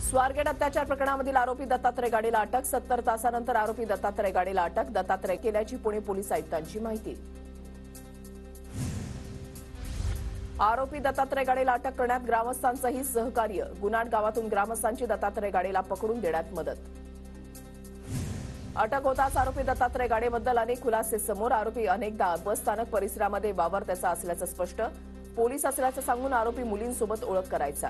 स्वारगेट अत्याचार प्रकरणामधील आरोपी दत्तात्रय गाडेला अटक. 70 तासानंतर आरोपी दत्तात्रय गाडेला अटक. दत्तात्रय केल्याची पुणे पोलीस आयुक्तांची माहिती. आरोपी दत्तात्रय गाडेला अटक करण्यात ग्रामस्थांचंही सहकार्य. गुन्हाड गावातून ग्रामस्थांची दत्तात्रय गाडेला पकडून देण्यात मदत. अटक होताच आरोपी दत्तात्रय गाडेबद्दल अनेक खुलासे समोर. आरोपी अनेकदा बस स्थानक परिसरामध्ये वावरत्याचा असल्याचं स्पष्ट. पोलीस असल्याचं सांगून आरोपी मुलींसोबत ओळख करायचा.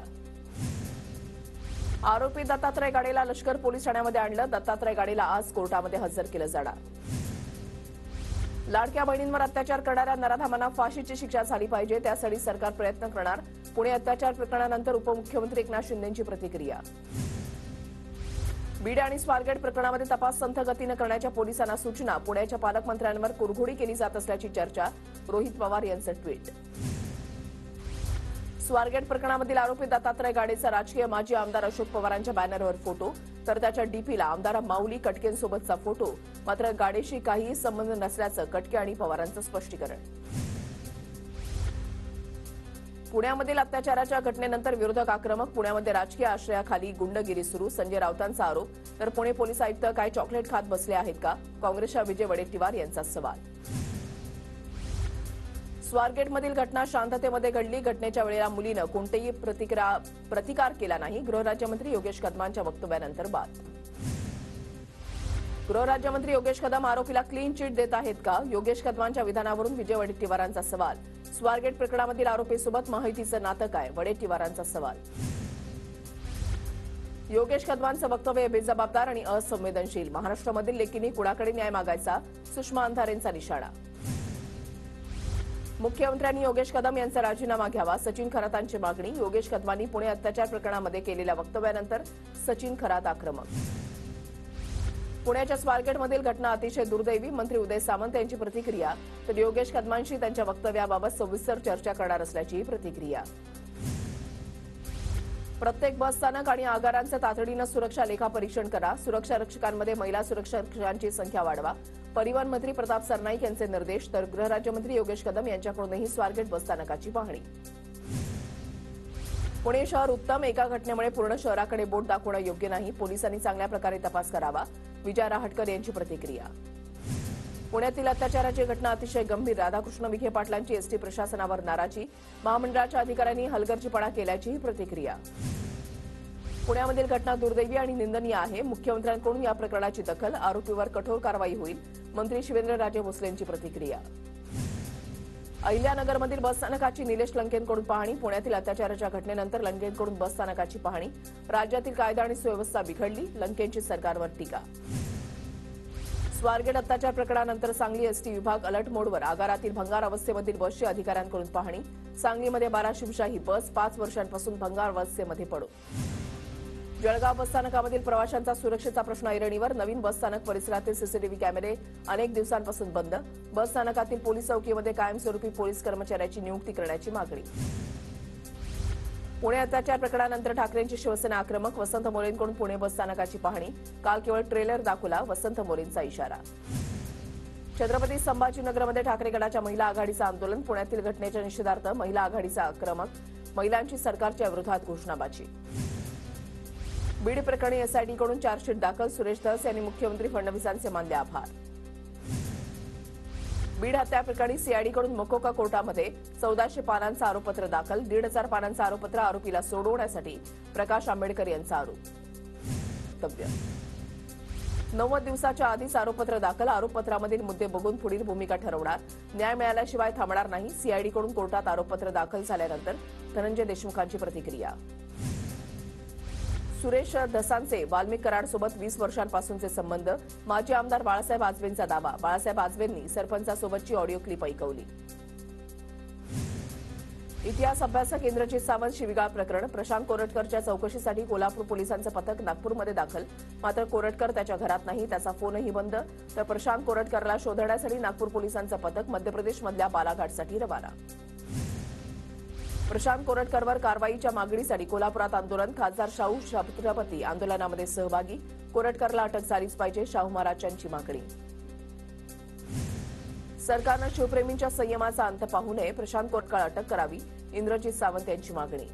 आरोपी दत्तात्रय गाडेला लष्कर पोलीस ठाण्यामध्ये आणलं. दत्तात्रय गाडेला आज कोर्टामध्ये हजर केलं जाणार. लाडक्या बहिणींवर अत्याचार करणाऱ्या नराधमांना फाशीची शिक्षा झाली पाहिजे, त्यासाठी सरकार प्रयत्न करणार. पुणे अत्याचार प्रकरणानंतर उपमुख्यमंत्री एकनाथ शिंदेंची प्रतिक्रिया. बीड आणि स्वारगेट प्रकरणामध्ये तपास संथ गतीनं करण्याच्या पोलिसांना सूचना. पुण्याच्या पालकमंत्र्यांवर कुरघोडी केली जात असल्याची चर्चा. रोहित पवार यांचं ट्विट. स्वारगेट प्रकरणामधील आरोपी दत्तात्रय गाडेचा राजकीय माजी आमदार अशोक पवारांच्या बॅनरवर फोटो, तर त्याच्या डीपीला आमदार माऊली कटकेंसोबतचा फोटो. मात्र गाडेशी काहीही संबंध नसल्याचं कटके आणि पवारांचं स्पष्टीकरण. पुण्यामधील अत्याचाराच्या घटनेनंतर विरोधक आक्रमक. पुण्यामध्ये राजकीय आश्रयाखाली गुंडगिरी सुरू. संजय राऊतांचा आरोप. तर पुणे पोलीस आयुक्त काय चॉकलेट खात बसले आहेत का? काँग्रेसच्या विजय वडेट्टीवार यांचा सवाल. स्वारगेटमधील घटना शांततेमध्ये घडली. घटनेच्या वेळेला मुलीनं कोणतेही प्रतिकार केला नाही. गृहराज्यमंत्री योगेश कदमांच्या वक्तव्यानंतर बाद. गृहराज्यमंत्री योगेश कदम आरोपीला क्लीन चिट देत आहेत का? योगेश कदमांच्या विधानावरून विजय वडेट्टीवारांचा सवाल. स्वारगेट प्रकरणामधील आरोपीसोबत माहितीचं नातं काय? वडेट्टीवारांचा सवाल. योगेश कदमांचं वक्तव्य बेजबाबदार आणि असंवेदनशील. महाराष्ट्रामधील लेकींनी कुणाकडे न्याय मागायचा? सुषमा अंधारेंचा निशाणा. मुख्यमंत्र्यांनी योगेश कदम यांचा राजीनामा घ्यावा. सचिन खरातांची मागणी. योगेश कदमांनी पुणे अत्याचार प्रकरणामध्ये केलेल्या वक्तव्यानंतर सचिन खरात आक्रमक. पुण्याच्या स्वारगेटमधील घटना अतिशय दुर्दैवी. मंत्री उदय सामंत यांची प्रतिक्रिया. तर योगेश कदमांशी त्यांच्या वक्तव्याबाबत सविस्तर चर्चा करणार असल्याची प्रतिक्रिया. प्रत्येक बस स्थानक आणि आगारांचं तातडीनं सुरक्षा लेखापरीक्षण करा. सुरक्षा रक्षकांमध्ये महिला सुरक्षा रक्षकांची संख्या वाढवा. परिवहन मंत्री प्रताप सरनाईक यांचे निर्देश. तर गृहराज्यमंत्री योगेश कदम यांच्याकडूनही स्वारगेट बसस्थानकाची पाहणी. पुणे शहर उत्तम. एका घटनेमुळे पूर्ण शहराकडे बोट दाखवणं योग्य नाही. पोलिसांनी चांगल्या प्रकारे तपास करावा. विजय राहटकर यांची प्रतिक्रिया. पुण्यातील अत्याचाराची घटना अतिशय गंभीर. राधाकृष्ण विखे पाटलांची एसटी प्रशासनावर नाराजी. महामंडळाच्या अधिकाऱ्यांनी हलगर्जीपणा केल्याची प्रतिक्रिया. पुण्यामधील घटना दुर्दैवी आणि निंदनीय आहे. मुख्यमंत्र्यांकडून या प्रकरणाची दखल. आरोपीवर कठोर कारवाई होईल. मंत्री शिवेंद्रराजे भोसलेंची प्रतिक्रिया. अहिल्यानगरमधील बसस्थानकाची निलेश लंकेंकडून पाहणी. पुण्यातील अत्याचाराच्या घटनेनंतर लंकेंकडून बसस्थानकाची पाहणी. राज्यातील कायदा आणि सुव्यवस्था बिघडली. लंकेंची सरकारवर टीका. स्वारगेट अत्याचार प्रकरणानंतर सांगली एसटी विभाग अलर्ट मोडवर. आगारातील भंगार अवस्थेमधील बसची अधिकाऱ्यांकडून पाहणी. सांगलीमध्ये 12 शिवशाही बस 5 वर्षांपासून भंगार अवस्थेमध्ये पडून. जळगाव बसस्थानकामधील प्रवाशांचा सुरक्षेचा प्रश्न ऐरणीवर. नवीन बसस्थानक परिसरातील सीसीटीव्ही कॅमेरे अनेक दिवसांपासून बंद. बसस्थानकातील पोलीस चौकीमध्ये कायमस्वरूपी पोलीस कर्मचाऱ्याची नियुक्ती करण्याची मागणी. पुणे अत्याचार प्रकरणानंतर ठाकरेंची शिवसेना आक्रमक. वसंत मोरेंकडून पुणे बसस्थानकाची पाहणी. काल केवळ ट्रेलर दाखवला. वसंत मोरेंचा इशारा. छत्रपती संभाजीनगरमध्ये ठाकरे गटाच्या महिला आघाडीचं आंदोलन. पुण्यातील घटनेच्या निषेधार्थ महिला आघाडीचा आक्रमक. महिलांची सरकारच्या विरोधात घोषणाबाजी. बीड प्रकरणी एसआयटीकडून चार्जशीट दाखल. सुरेश धस यांनी मुख्यमंत्री फडणवीसांचे मानले आभार. बीड हत्या प्रकरणी सीआयडीकडून मकोका कोर्टामध्ये 1400 पानांचं आरोपपत्र दाखल. 1,500 पानांचं आरोपपत्र आरोपीला सोडवण्यासाठी प्रकाश आंबेडकर यांचा आरोप. 90 दिवसाच्या आधीच आरोपपत्र दाखल. आरोपपत्रामधील मुद्दे बघून पुढील भूमिका ठरवणार. न्याय मिळाल्याशिवाय थांबणार नाही. सीआयडीकडून कोर्टात आरोपपत्र दाखल झाल्यानंतर धनंजय देशमुखांची प्रतिक्रिया. सुरेश धसांचे वाल्मिक कराडसोबत 20 वर्षांपासूनचे संबंध. माजी आमदार बाळासाहेब आजबेंचा दावा. बाळासाहेब आजबेंनी सरपंचासोबतची ऑडिओ क्लिप ऐकवली. इतिहास अभ्यासक इंद्रजित सावंत शिवीगाळ प्रकरण. प्रशांत कोरटकरच्या चौकशीसाठी कोल्हापूर पोलिसांचं पथक नागपूरमध्ये दाखल. मात्र कोरटकर त्याच्या घरात नाही. त्याचा फोनही बंद. तर प्रशांत कोरटकरला शोधण्यासाठी नागपूर पोलिसांचं पथक मध्यप्रदेशमधल्या बालाघाटसाठी रवाना. प्रशांत कोरटकरवर कारवाईच्या मागणीसाठी कोल्हापुरात आंदोलन. खासदार शाहू छत्रपती आंदोलनामध्ये सहभागी. कोरटकरला अटक झालीच पाहिजे. शाहू महाराजांची मागणी. सरकारनं शिवप्रेमींच्या संयमाचा अंत पाहू नये. प्रशांत कोरटकर अटक करावी. इंद्रजित सावंत यांची मागणी.